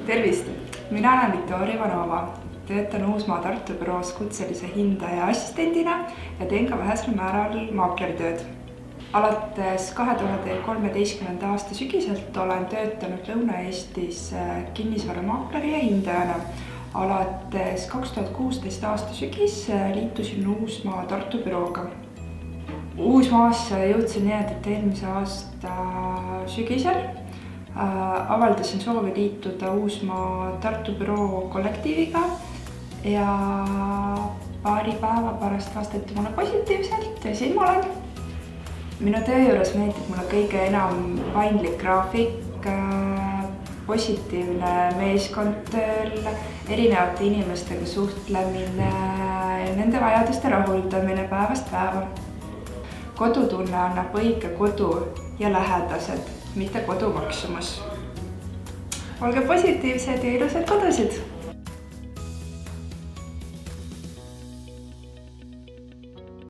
Tervist! Mina olen Viktoria Ivanova. Töötan Uusmaa Tartu büroos kutselise hindaja assistendina ja teen ka vähesel määral maakleritööd. Alates 2013. aasta sügiselt olen töötanud Lõuna-Eestis kinnisvaramaakleri ja hindajana. Alates 2016. aasta sügis liitusin Uusmaa Tartu bürooga. Uusmaasse jõudsin nii, et eelmise aasta sügisel avaldasin soovi liituda Uusmaa Tartu büroo kollektiiviga ja paari päeva pärast vastati mulle positiivselt ja siin ma olen. Minu töö juures meeldib mulle kõige enam paindlik graafik, positiivne meeskond tööl, erinevate inimestega suhtlemine, nende vajaduste rahuldamine päevast päeva. Kodutunne annab õige kodu ja lähedased, mitte kodu maksumus. Olge positiivsed ja ilusad kodusid!